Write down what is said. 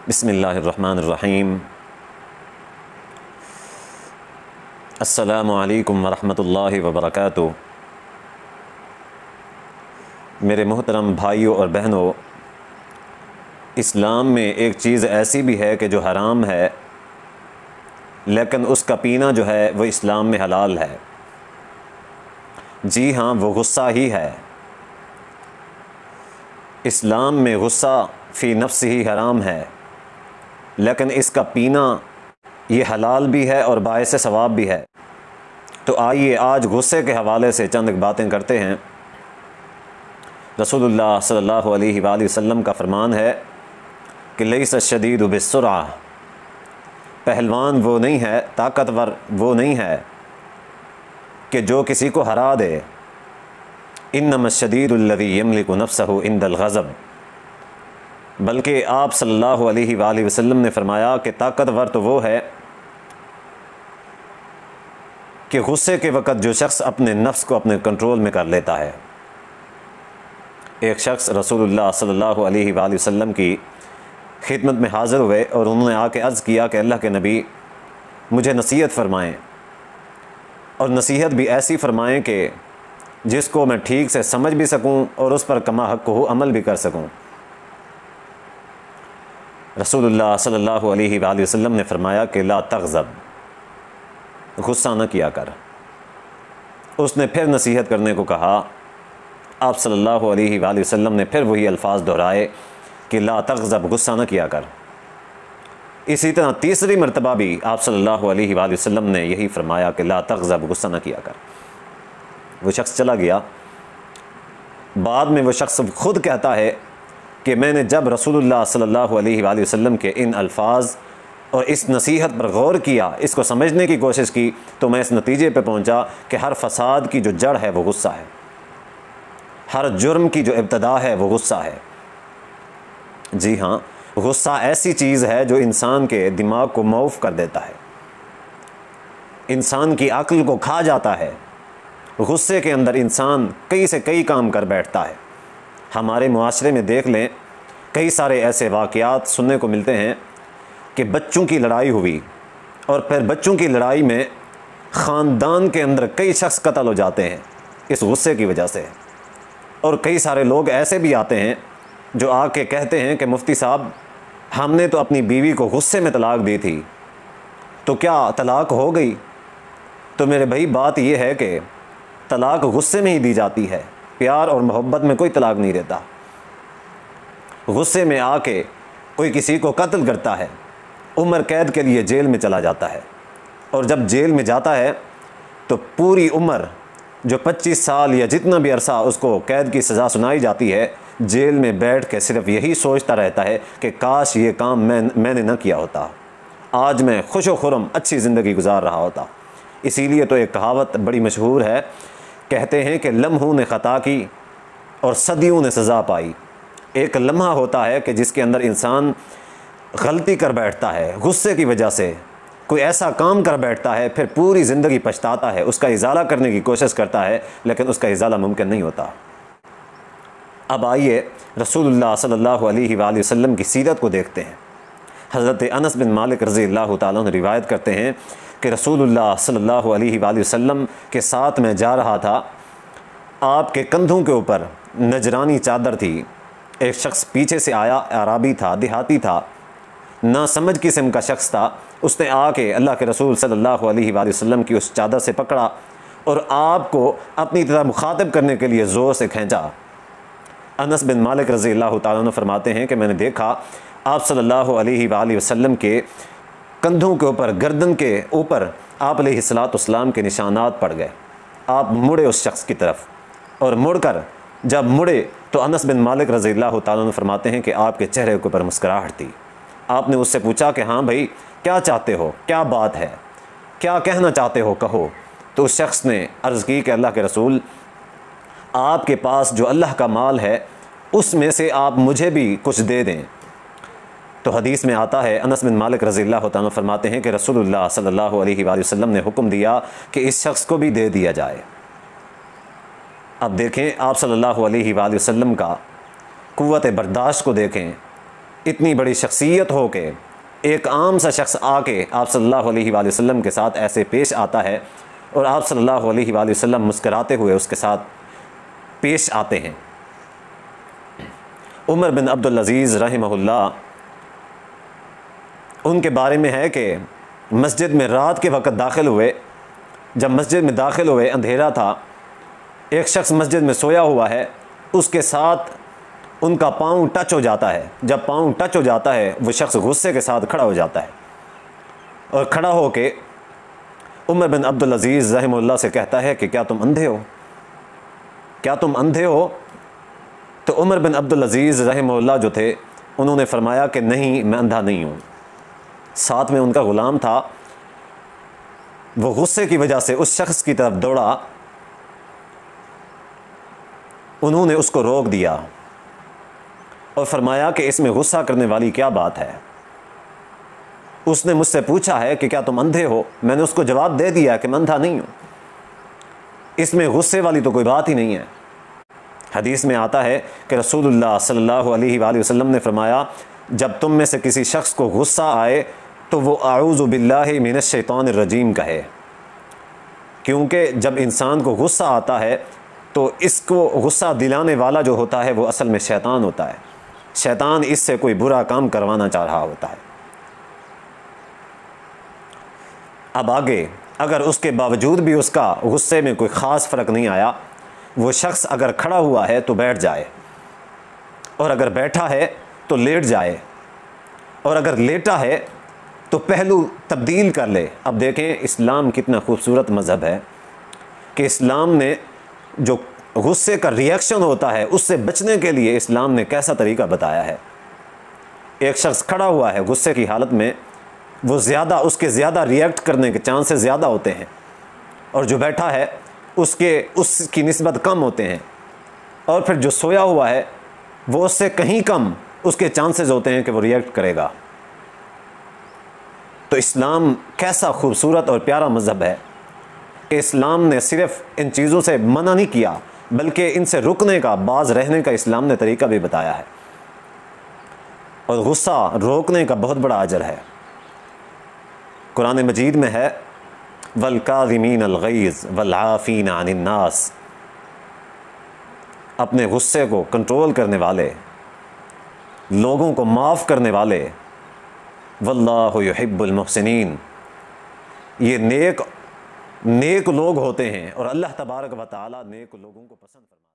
बिस्मिल्लाहिर्रहमानिर्रहीम। अस्सलामु अलैकुम वरहमतुल्लाहि वबरकातुहू। मेरे मोहतरम भाइयों और बहनों, इस्लाम में एक चीज़ ऐसी भी है कि जो हराम है, लेकिन उसका पीना जो है वो इस्लाम में हलाल है। जी हाँ, वो गुस्सा ही है। इस्लाम में गुस्सा फ़ी नफ्स ही हराम है, लेकिन इसका पीना ये हलाल भी है और बाइस सवाब भी है। तो आइए आज गुस्से के हवाले से चंद बातें करते हैं। रसूलुल्लाह सल्लल्लाहु अलैहि वसल्लम का फरमान है कि लैस शदीद बिस्सुरा, पहलवान वो नहीं है, ताकतवर वो नहीं है कि जो किसी को हरा दे। इन्नमा शदीदुल्लज़ी यमलिकु नफ्सहु इंदल ग़ज़ब, बल्कि आप सल्लल्लाहु अलैहि वसल्लम ने फरमाया कि ताकतवर तो वो है कि गुस्से के वक़्त जो शख्स अपने नफ्स को अपने कंट्रोल में कर लेता है। एक शख्स रसूलुल्लाह सल्लल्लाहु अलैहि वसल्लम की खिदमत में हाज़िर हुए और उन्होंने आके अर्ज़ किया कि अल्लाह के नबी, मुझे नसीहत फ़रमाएँ, और नसीहत भी ऐसी फ़रमाएँ कि जिसको मैं ठीक से समझ भी सकूँ और उस पर कमा हक़्क़ुहु अमल भी कर सकूँ। रसूलुल्लाह सल्लल्लाहु अलैहि वसल्लम ने फ़रमाया कि ला तग़ज़ब, गुस्सा न किया कर। उसने फिर नसीहत करने को कहा। आप सल्लल्लाहु अलैहि वसल्लम ने फिर वही अल्फाज दोहराए कि ला तग़ज़ब, गुस्सा न किया कर। इसी तरह तीसरी मरतबा भी आप सल्लल्लाहु अलैहि वसल्लम ने यही फ़रमाया कि ला तग़ज़ब, गुस्सा न किया कर। वो शख्स चला गया। बाद में वो शख्स ख़ुद कहता है कि मैंने जब रसूलुल्लाह सल्लल्लाहु अलैहि वसल्लम के इन अल्फाज और इस नसीहत पर गौर किया, इसको समझने की कोशिश की, तो मैं इस नतीजे पर पहुंचा कि हर फसाद की जो जड़ है वो गुस्सा है, हर जुर्म की जो इब्तदा है वो गुस्सा है। जी हाँ, गुस्सा ऐसी चीज़ है जो इंसान के दिमाग को मौफ कर देता है, इंसान की अक्ल को खा जाता है। गुस्से के अंदर इंसान कई से कई काम कर बैठता है। हमारे मुआशरे में देख लें, कई सारे ऐसे वाक़यात सुनने को मिलते हैं कि बच्चों की लड़ाई हुई और फिर बच्चों की लड़ाई में ख़ानदान के अंदर कई शख्स कत्ल हो जाते हैं इस गुस्से की वजह से। और कई सारे लोग ऐसे भी आते हैं जो आके कहते हैं कि मुफ्ती साहब, हमने तो अपनी बीवी को गुस्से में तलाक दी थी, तो क्या तलाक हो गई? तो मेरे भाई, बात यह है कि तलाक गुस्से में ही दी जाती है, प्यार और मोहब्बत में कोई तलाक नहीं देता। गुस्से में आके कोई किसी को कत्ल करता है, उम्र कैद के लिए जेल में चला जाता है, और जब जेल में जाता है तो पूरी उम्र, जो 25 साल या जितना भी अरसा उसको कैद की सज़ा सुनाई जाती है, जेल में बैठ के सिर्फ यही सोचता रहता है कि काश ये काम मैंने न किया होता, आज मैं खुश व खुर्रम अच्छी ज़िंदगी गुजार रहा होता। इसीलिए तो एक कहावत बड़ी मशहूर है, कहते हैं कि लम्हों ने ख़ता की और सदियों ने सज़ा पाई। एक लम्हा होता है कि जिसके अंदर इंसान गलती कर बैठता है, गुस्से की वजह से कोई ऐसा काम कर बैठता है, फिर पूरी ज़िंदगी पछताता है, उसका इज़ाला करने की कोशिश करता है, लेकिन उसका इज़ाला मुमकिन नहीं होता। अब आइए रसूलुल्लाह सल्लल्लाहु अलैहि वसल्लम की सीरत को देखते हैं। हज़रत अनस बिन मालिक रज़ी अल्लाह तआला अन्हु रिवायत करते हैं कि रसूलुल्लाह सल्लल्लाहु अलैहि वसल्लम के साथ मैं जा रहा था, आपके कंधों के ऊपर नजरानी चादर थी। एक शख्स पीछे से आया, अराबी था, देहाती था, ना समझ किस्म का शख्स था। उसने आके अल्लाह के रसूल सल्लल्लाहु अलैहि वसल्लम की उस चादर से पकड़ा और आपको अपनी तरह मुखातिब करने के लिए ज़ोर से खींचा। अनस बिन मालिक रज़ी अल्लाह तआला अन्हु फरमाते हैं कि मैंने देखा आप सल्लल्लाहु अलैहि वसल्लम के कंधों के ऊपर, गर्दन के ऊपर आप अलैहिस्सलाम के निशानात पड़ गए। आप मुड़े उस शख्स की तरफ, और मुड़कर जब मुड़े तो अनस बिन मालिक रज़ी अल्लाह तआला अन्हु फरमाते हैं कि आपके चेहरे के ऊपर मुस्कुराहट थी। आपने उससे पूछा कि हाँ भाई, क्या चाहते हो, क्या बात है, क्या कहना चाहते हो, कहो। तो उस शख्स ने अर्ज़ की कि अल्लाह के रसूल, आपके पास जो अल्लाह का माल है उसमें से आप मुझे भी कुछ दे दें। तो हदीस में आता है, अनस बिन मालिक रज़ी अल्लाह तआला अन्हु फरमाते हैं कि रसूलुल्लाह सल्लल्लाहु अलैहि वसल्लम ने हुक्म दिया कि इस शख्स को भी दे दिया जाए। अब देखें, आप सल्लल्लाहु अलैहि वसल्लम का कुव्वत बर्दाश्त को देखें इतनी बड़ी शख्सियत हो के एक आम सा शख्स आके आप सल्लल्लाहु अलैहि वसल्लम के साथ ऐसे पेश आता है और आप सल्लल्लाहु अलैहि वसल्लम मुस्कराते हुए उसके साथ पेश आते हैं। उमर बिन अब्दुल अज़ीज़ रहमहुल्लाह, उनके बारे में है कि मस्जिद में रात के वक़्त दाखिल हुए। जब मस्जिद में दाखिल हुए, अंधेरा था, एक शख्स मस्जिद में सोया हुआ है, उसके साथ उनका पाँव टच हो जाता है। जब पाँव टच हो जाता है, वो शख्स गुस्से के साथ खड़ा हो जाता है और खड़ा होके उमर बिन अब्दुल अज़ीज़ रहमहुल्लाह से कहता है कि क्या तुम अंधे हो, क्या तुम अंधे हो? तो उमर बिन अब्दुल अज़ीज़ रहमहुल्लाह जो थे, उन्होंने फरमाया कि नहीं, मैं अंधा नहीं हूँ। साथ में उनका ग़ुलाम था, वो गुस्से की वजह से उस शख्स की तरफ दौड़ा, उन्होंने उसको रोक दिया और फरमाया कि इसमें गुस्सा करने वाली क्या बात है? उसने मुझसे पूछा है कि क्या तुम अंधे हो, मैंने उसको जवाब दे दिया कि मैं अंधा नहीं हूँ, इसमें गुस्से वाली तो कोई बात ही नहीं है। हदीस में आता है कि रसूलुल्लाह सल्लल्लाहु अलैहि वसल्लम ने फरमाया, जब तुम में से किसी शख्स को गुस्सा आए तो वो आऊज़ु बिल्लाहि मिनश शैतानिर रजीम कहे, क्योंकि जब इंसान को गुस्सा आता है तो इसको गुस्सा दिलाने वाला जो होता है वो असल में शैतान होता है। शैतान इससे कोई बुरा काम करवाना चाह रहा होता है। अब आगे, अगर उसके बावजूद भी उसका गुस्से में कोई ख़ास फ़र्क नहीं आया, वो शख्स अगर खड़ा हुआ है तो बैठ जाए, और अगर बैठा है तो लेट जाए, और अगर लेटा है तो पहलू तब्दील कर ले। अब देखें इस्लाम कितना खूबसूरत मज़हब है कि इस्लाम ने जो गुस्से का रिएक्शन होता है उससे बचने के लिए इस्लाम ने कैसा तरीका बताया है। एक शख्स खड़ा हुआ है गुस्से की हालत में, वो उसके ज़्यादा रिएक्ट करने के चांसेस ज़्यादा होते हैं, और जो बैठा है उसकी निस्बत कम होते हैं, और फिर जो सोया हुआ है वो उससे कहीं कम उसके चांसेस होते हैं कि वो रिएक्ट करेगा। तो इस्लाम कैसा खूबसूरत और प्यारा मज़हब है कि इस्लाम ने सिर्फ़ इन चीज़ों से मना नहीं किया, बल्कि इनसे रुकने का, बाज रहने का इस्लाम ने तरीका भी बताया है। और गुस्सा रोकने का बहुत बड़ा अजर है। कुरान मजीद में है, वल काज़िमीन अल गैज़ वल आफ़ीन अनिन नास, अपने गुस्से को कंट्रोल करने वाले, लोगों को माफ़ करने वाले, वल्लाहु युहिब्बुल मुहसिनीन, ये नेक लोग होते हैं और अल्लाह तबारक व तआला नेक लोगों को पसंद फरमाता है।